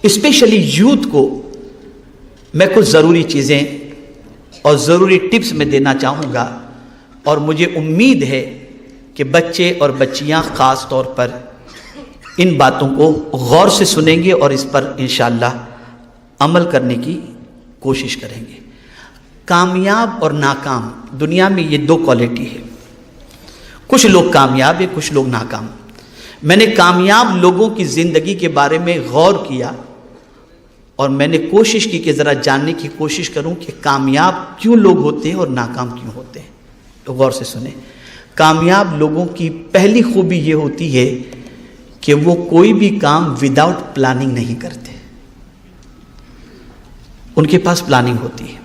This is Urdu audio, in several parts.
اسپیشلی یوتھ کو میں کچھ ضروری چیزیں اور ضروری ٹپس میں دینا چاہوں گا، اور مجھے امید ہے کہ بچے اور بچیاں خاص طور پر ان باتوں کو غور سے سنیں گے اور اس پر انشاءاللہ عمل کرنے کی کوشش کریں گے۔ کامیاب اور ناکام، دنیا میں یہ دو کوالٹی ہے، کچھ لوگ کامیاب ہیں، کچھ لوگ ناکام۔ میں نے کامیاب لوگوں کی زندگی کے بارے میں غور کیا اور میں نے کوشش کی کہ ذرا جاننے کی کوشش کروں کہ کامیاب کیوں لوگ ہوتے ہیں اور ناکام کیوں ہوتے ہیں۔ تو غور سے سنیں، کامیاب لوگوں کی پہلی خوبی یہ ہوتی ہے کہ وہ کوئی بھی کام وداؤٹ پلاننگ نہیں کرتے، ان کے پاس پلاننگ ہوتی ہے۔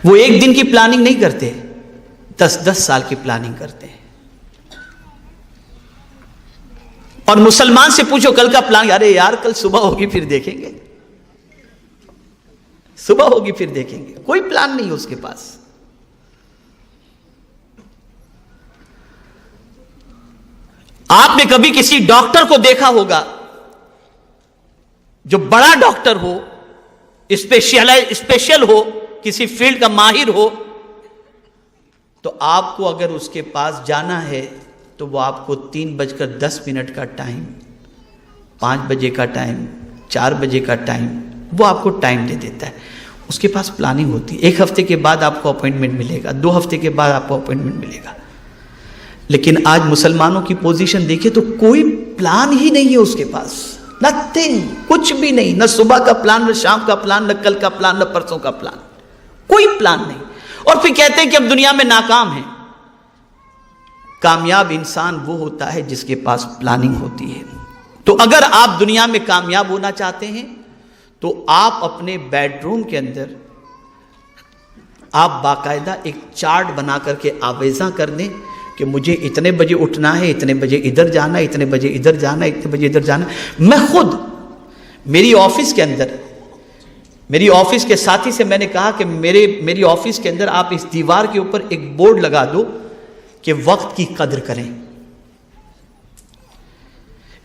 وہ ایک دن کی پلاننگ نہیں کرتے، 10 سال کی پلاننگ کرتے ہیں۔ اور مسلمان سے پوچھو کل کا پلان، ارے یار کل صبح ہوگی پھر دیکھیں گے، صبح ہوگی پھر دیکھیں گے، کوئی پلان نہیں ہے اس کے پاس۔ آپ نے کبھی کسی ڈاکٹر کو دیکھا ہوگا جو بڑا ڈاکٹر ہو، اسپیشل ہو، کسی فیلڈ کا ماہر ہو، تو آپ کو اگر اس کے پاس جانا ہے تو وہ آپ کو 3:10 کا ٹائم، 5 بجے کا ٹائم، 4 بجے کا ٹائم، وہ آپ کو ٹائم دے دیتا ہے۔ اس کے پاس پلاننگ ہوتی ہے، 1 ہفتے کے بعد آپ کو اپوائنٹمنٹ ملے گا، 2 ہفتے کے بعد آپ کو اپوائنٹمنٹ ملے گا۔ لیکن آج مسلمانوں کی پوزیشن دیکھیں تو کوئی پلان ہی نہیں ہے اس کے پاس، نتھنگ، کچھ بھی نہیں، نہ صبح کا پلان، نہ شام کا پلان، نہ کل کا پلان، نہ پرسوں کا پلان، کوئی پلان نہیں۔ اور پھر کہتے ہیں کہ اب دنیا میں ناکام ہیں۔ کامیاب انسان وہ ہوتا ہے جس کے پاس پلاننگ ہوتی ہے۔ تو اگر آپ دنیا میں کامیاب ہونا چاہتے ہیں تو آپ اپنے بیڈ روم کے اندر آپ باقاعدہ ایک چارٹ بنا کر کے آویزاں کر دیں کہ مجھے اتنے بجے اٹھنا ہے، اتنے بجے ادھر جانا ہے، اتنے بجے ادھر جانا ہے، اتنے بجے ادھر جانا ہے۔ میں خود میری آفس کے اندر، میری آفس کے ساتھی سے میں نے کہا کہ میری آفس کے اندر آپ اس دیوار کے اوپر ایک بورڈ لگا دو کہ وقت کی قدر کریں۔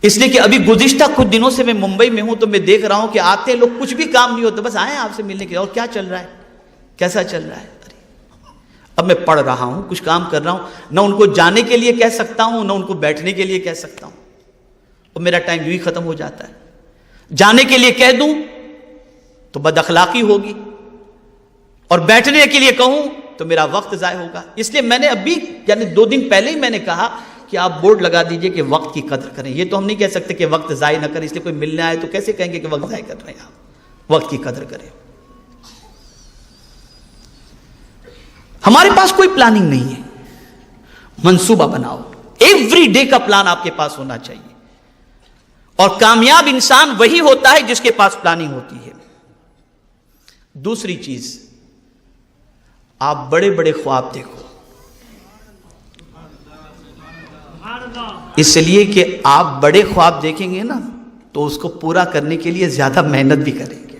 اس لیے کہ ابھی گزشتہ کچھ دنوں سے میں ممبئی میں ہوں تو میں دیکھ رہا ہوں کہ آتے ہیں لوگ، کچھ بھی کام نہیں ہوتا، بس آئے آپ سے ملنے کے لیے، اور کیا چل رہا ہے، کیسا چل رہا ہے۔ اب میں پڑھ رہا ہوں، کچھ کام کر رہا ہوں، نہ ان کو جانے کے لیے کہہ سکتا ہوں، نہ ان کو بیٹھنے کے لیے کہہ سکتا ہوں، اور میرا ٹائم یوں ہی ختم ہو جاتا ہے۔ جانے کے لیے کہہ دوں تو بد اخلاقی ہوگی، اور بیٹھنے کے لیے کہوں تو میرا وقت ضائع ہوگا۔ اس لیے میں نے ابھی یعنی 2 دن پہلے ہی میں نے کہا کہ آپ بورڈ لگا دیجئے کہ وقت کی قدر کریں۔ یہ تو ہم نہیں کہہ سکتے کہ وقت ضائع نہ کریں، اس لیے کوئی ملنے آئے تو کیسے کہیں گے کہ وقت ضائع کر رہے ہیں آپ، وقت کی قدر کریں۔ ہمارے پاس کوئی پلاننگ نہیں ہے، منصوبہ بناؤ، ایوری ڈے کا پلان آپ کے پاس ہونا چاہیے۔ اور کامیاب انسان وہی ہوتا ہے جس کے پاس پلاننگ ہوتی ہے۔ دوسری چیز، آپ بڑے بڑے خواب دیکھو، اس لیے کہ آپ بڑے خواب دیکھیں گے نا تو اس کو پورا کرنے کے لیے زیادہ محنت بھی کریں گے۔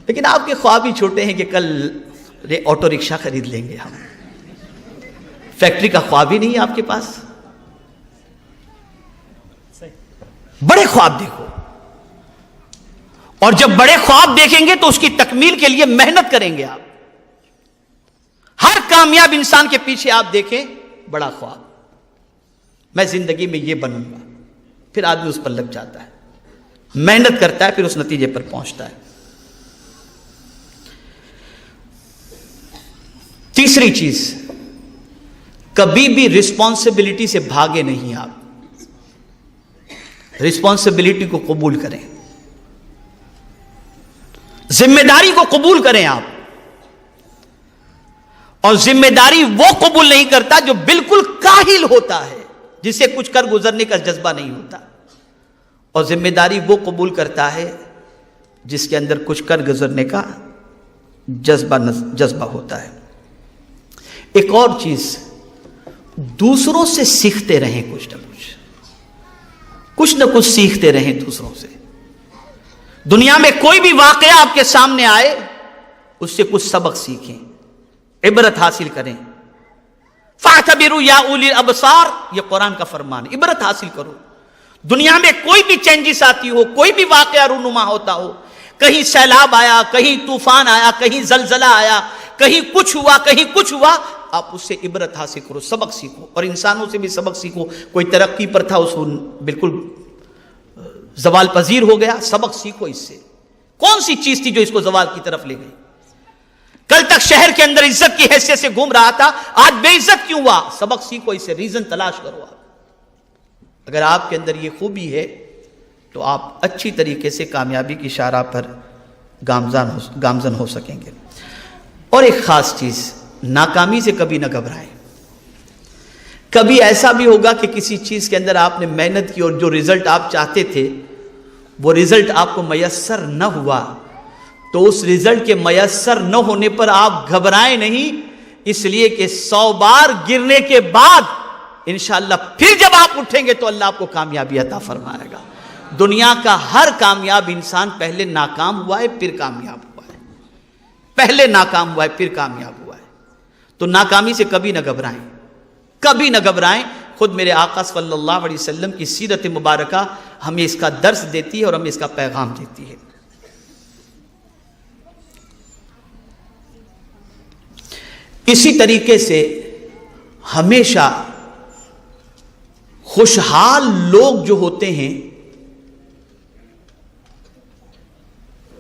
لیکن آپ کے خواب ہی چھوٹے ہیں کہ کل آٹو رکشہ خرید لیں گے ہم، فیکٹری کا خواب ہی نہیں ہے آپ کے پاس۔ بڑے خواب دیکھو، اور جب بڑے خواب دیکھیں گے تو اس کی تکمیل کے لیے محنت کریں گے آپ۔ ہر کامیاب انسان کے پیچھے آپ دیکھیں بڑا خواب، میں زندگی میں یہ بنوں گا، پھر آدمی اس پر لگ جاتا ہے، محنت کرتا ہے، پھر اس نتیجے پر پہنچتا ہے۔ تیسری چیز، کبھی بھی رسپانسبلٹی سے بھاگے نہیں آپ، رسپانسبلٹی کو قبول کریں، ذمہ داری کو قبول کریں آپ۔ اور ذمہ داری وہ قبول نہیں کرتا جو بالکل کاہل ہوتا ہے، جسے کچھ کر گزرنے کا جذبہ نہیں ہوتا، اور ذمہ داری وہ قبول کرتا ہے جس کے اندر کچھ کر گزرنے کا جذبہ ہوتا ہے۔ ایک اور چیز، دوسروں سے سیکھتے رہیں، کچھ نہ کچھ سیکھتے رہیں دوسروں سے۔ دنیا میں کوئی بھی واقعہ آپ کے سامنے آئے، اس سے کچھ سبق سیکھیں، عبرت حاصل کریں۔ فَاعْتَبِرُوا يَا أُولِي الْأَبْصَارِ، یہ قرآن کا فرمان ہے، عبرت حاصل کرو۔ دنیا میں کوئی بھی چینجز آتی ہو، کوئی بھی واقعہ رونما ہوتا ہو، کہیں سیلاب آیا، کہیں طوفان آیا، کہیں زلزلہ آیا، کہیں کچھ ہوا، کہیں کچھ ہوا، آپ اس سے عبرت حاصل کرو، سبق سیکھو، اور انسانوں سے بھی سبق سیکھو۔ کوئی ترقی پر تھا، اس کو بالکل زوال پذیر ہو گیا، سبق سیکھو اس سے۔ کون سی چیز تھی جو اس کو زوال کی طرف لے گئی؟ کل تک شہر کے اندر عزت کی حیثیت سے گھوم رہا تھا، آج بے عزت کیوں ہوا؟ سبق سیکھو اس سے، ریزن تلاش کرو۔ آپ اگر آپ کے اندر یہ خوبی ہے تو آپ اچھی طریقے سے کامیابی کی شاہراہ پر گامزن ہو سکیں گے۔ اور ایک خاص چیز، ناکامی سے کبھی نہ گھبرائیں۔ کبھی ایسا بھی ہوگا کہ کسی چیز کے اندر آپ نے محنت کی اور جو رزلٹ آپ چاہتے تھے وہ رزلٹ آپ کو میسر نہ ہوا، تو اس رزلٹ کے میسر نہ ہونے پر آپ گھبرائیں نہیں، اس لیے کہ 100 بار گرنے کے بعد انشاءاللہ پھر جب آپ اٹھیں گے تو اللہ آپ کو کامیابی عطا فرمائے گا۔ دنیا کا ہر کامیاب انسان پہلے ناکام ہوا ہے پھر کامیاب ہوا ہے، پہلے ناکام ہوا ہے پھر کامیاب ہوا ہے۔ تو ناکامی سے کبھی نہ گھبرائیں، کبھی نہ گھبرائیں۔ خود میرے آقا صلی اللہ علیہ وسلم کی سیرت مبارکہ ہمیں اس کا درس دیتی ہے اور ہمیں اس کا پیغام دیتی ہے۔ اسی طریقے سے ہمیشہ خوشحال لوگ جو ہوتے ہیں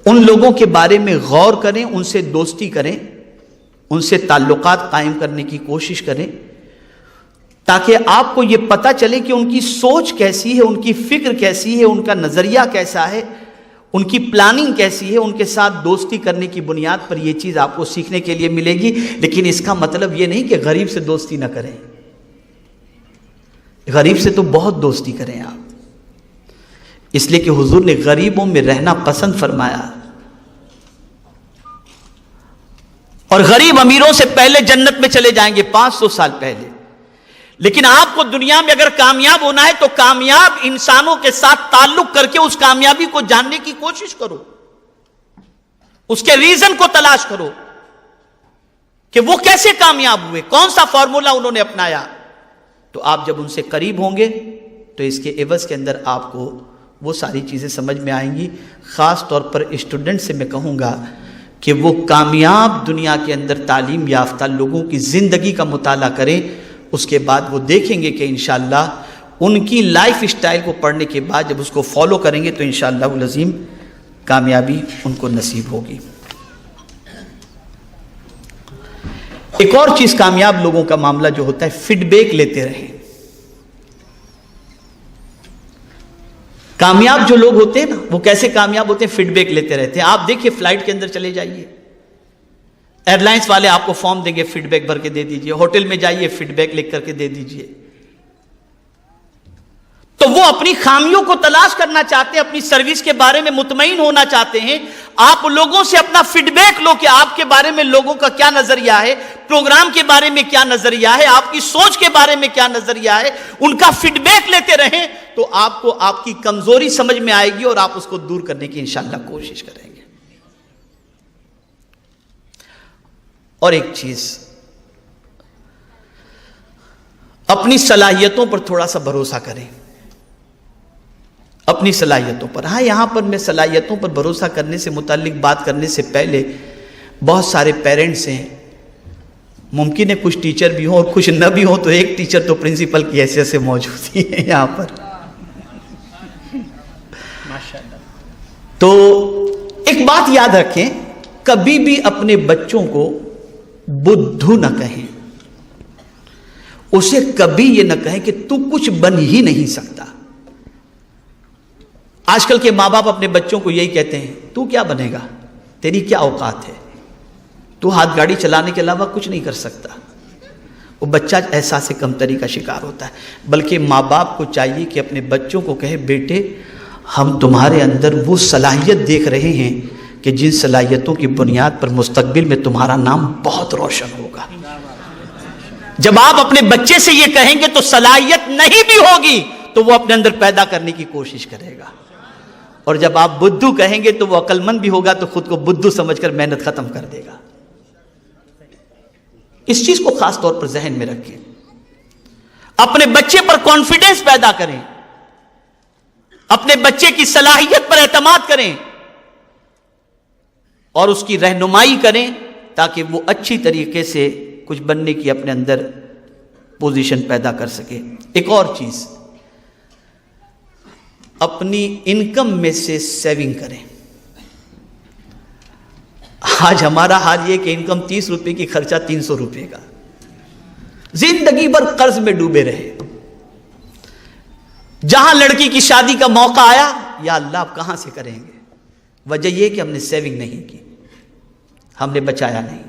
ان لوگوں کے بارے میں غور کریں، ان سے دوستی کریں، ان سے تعلقات قائم کرنے کی کوشش کریں، تاکہ آپ کو یہ پتہ چلے کہ ان کی سوچ کیسی ہے، ان کی فکر کیسی ہے، ان کا نظریہ کیسا ہے، ان کی پلاننگ کیسی ہے۔ ان کے ساتھ دوستی کرنے کی بنیاد پر یہ چیز آپ کو سیکھنے کے لیے ملے گی۔ لیکن اس کا مطلب یہ نہیں کہ غریب سے دوستی نہ کریں، غریب سے تو بہت دوستی کریں آپ، اس لیے کہ حضور نے غریبوں میں رہنا پسند فرمایا، اور غریب امیروں سے پہلے جنت میں چلے جائیں گے 500 سال پہلے۔ لیکن آپ کو دنیا میں اگر کامیاب ہونا ہے تو کامیاب انسانوں کے ساتھ تعلق کر کے اس کامیابی کو جاننے کی کوشش کرو، اس کے ریزن کو تلاش کرو کہ وہ کیسے کامیاب ہوئے، کون سا فارمولا انہوں نے اپنایا۔ تو آپ جب ان سے قریب ہوں گے تو اس کے عوض کے اندر آپ کو وہ ساری چیزیں سمجھ میں آئیں گی۔ خاص طور پر اسٹوڈنٹ سے میں کہوں گا کہ وہ کامیاب دنیا کے اندر تعلیم یافتہ لوگوں کی زندگی کا مطالعہ کریں، اس کے بعد وہ دیکھیں گے کہ انشاءاللہ ان کی لائف اسٹائل کو پڑھنے کے بعد جب اس کو فالو کریں گے تو انشاءاللہ العظیم کامیابی ان کو نصیب ہوگی۔ ایک اور چیز کامیاب لوگوں کا معاملہ جو ہوتا ہے، فیڈ بیک لیتے رہیں۔ کامیاب جو لوگ ہوتے ہیں نا، وہ کیسے کامیاب ہوتے ہیں؟ فیڈ بیک لیتے رہتے ہیں۔ آپ دیکھیے فلائٹ کے اندر چلے جائیے، ایئر لائنس والے آپ کو فارم دیں گے، فیڈ بیک بھر کے دے دیجئے، ہوٹل میں جائیے فیڈ بیک لکھ کر کے دے دیجئے۔ تو وہ اپنی خامیوں کو تلاش کرنا چاہتے ہیں، اپنی سروس کے بارے میں مطمئن ہونا چاہتے ہیں۔ آپ لوگوں سے اپنا فیڈ بیک لو کہ آپ کے بارے میں لوگوں کا کیا نظریہ ہے، پروگرام کے بارے میں کیا نظریہ ہے، آپ کی سوچ کے بارے میں کیا نظریہ ہے، ان کا فیڈ بیک لیتے رہیں تو آپ کو آپ کی کمزوری سمجھ میں آئے گی اور آپ اس کو دور کرنے کی انشاءاللہ کوشش کریں گے۔ اور ایک چیز، اپنی صلاحیتوں پر تھوڑا سا بھروسہ کریں، اپنی صلاحیتوں پر۔ ہاں، یہاں پر میں صلاحیتوں پر بھروسہ کرنے سے متعلق بات کرنے سے پہلے بہت سارے پیرنٹس ہیں، ممکن ہے کچھ ٹیچر بھی ہوں اور کچھ نہ بھی ہوں، تو ایک ٹیچر تو پرنسپل کی حیثیت سے موجود ہی ہے یہاں پر۔ تو ایک بات یاد رکھیں، کبھی بھی اپنے بچوں کو بدھو نہ کہیں، اسے کبھی یہ نہ کہیں کہ تو کچھ بن ہی نہیں سکتا۔ آج کل کے ماں باپ اپنے بچوں کو یہی کہتے ہیں، تو کیا بنے گا، تیری کیا اوقات ہے، تو ہاتھ گاڑی چلانے کے علاوہ کچھ نہیں کر سکتا۔ وہ بچہ احساس کمتری کا شکار ہوتا ہے۔ بلکہ ماں باپ کو چاہیے کہ اپنے بچوں کو کہے، بیٹے ہم تمہارے اندر وہ صلاحیت دیکھ رہے ہیں کہ جن صلاحیتوں کی بنیاد پر مستقبل میں تمہارا نام بہت روشن ہوگا۔ جب آپ اپنے بچے سے یہ کہیں گے تو صلاحیت نہیں بھی ہوگی تو وہ اپنے اندر پیدا کرنے کی کوشش کرے گا، اور جب آپ بدھو کہیں گے تو وہ عقل مند بھی ہوگا تو خود کو بدھو سمجھ کر محنت ختم کر دے گا۔ اس چیز کو خاص طور پر ذہن میں رکھیں، اپنے بچے پر کانفیڈنس پیدا کریں اپنے بچے کی صلاحیت پر اعتماد کریں اور اس کی رہنمائی کریں تاکہ وہ اچھی طریقے سے کچھ بننے کی اپنے اندر پوزیشن پیدا کر سکے۔ ایک اور چیز، اپنی انکم میں سے سیونگ کریں۔ آج ہمارا حال یہ کہ انکم 30 روپے کی، خرچہ 300 روپے کا، زندگی بھر قرض میں ڈوبے رہے۔ جہاں لڑکی کی شادی کا موقع آیا، یا اللہ آپ کہاں سے کریں گے؟ وجہ یہ کہ ہم نے سیونگ نہیں کی، ہم نے بچایا نہیں۔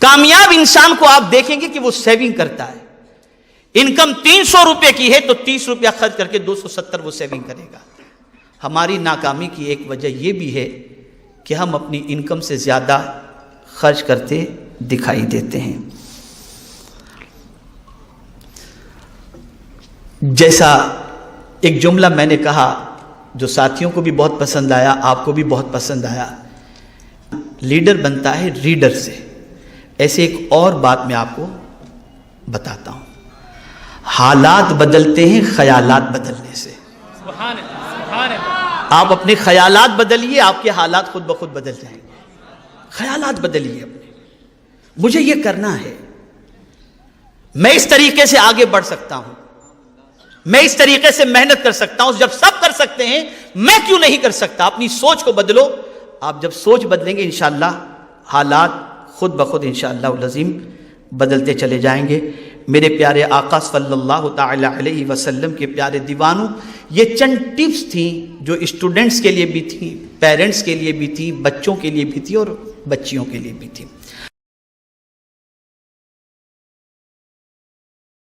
کامیاب انسان کو آپ دیکھیں گے کہ وہ سیونگ کرتا ہے۔ انکم 300 روپے کی ہے تو 30 روپیہ خرچ کر کے 270 وہ سیونگ کرے گا۔ ہماری ناکامی کی ایک وجہ یہ بھی ہے کہ ہم اپنی انکم سے زیادہ خرچ کرتے دکھائی دیتے ہیں۔ جیسا ایک جملہ میں نے کہا جو ساتھیوں کو بھی بہت پسند آیا، آپ کو بھی بہت پسند آیا، لیڈر بنتا ہے ریڈر سے۔ ایسے ایک اور بات میں آپ کو بتاتا ہوں، حالات بدلتے ہیں خیالات بدلنے سے۔ سبحان اللہ، سبحان اللہ۔ آپ اپنے خیالات بدلیے، آپ کے حالات خود بخود بدل جائیں گے۔ خیالات بدلیے اپنے، مجھے یہ کرنا ہے، میں اس طریقے سے آگے بڑھ سکتا ہوں، میں اس طریقے سے محنت کر سکتا ہوں، جب سب کر سکتے ہیں میں کیوں نہیں کر سکتا؟ اپنی سوچ کو بدلو۔ آپ جب سوچ بدلیں گے انشاءاللہ حالات خود بخود انشاءاللہ العظیم بدلتے چلے جائیں گے۔ میرے پیارے آقا صلی اللہ تعالی علیہ وسلم کے پیارے دیوانوں، یہ چند ٹپس تھیں جو اسٹوڈنٹس کے لیے بھی تھیں، پیرنٹس کے لیے بھی تھیں، بچوں کے لیے بھی تھی اور بچیوں کے لیے بھی تھی۔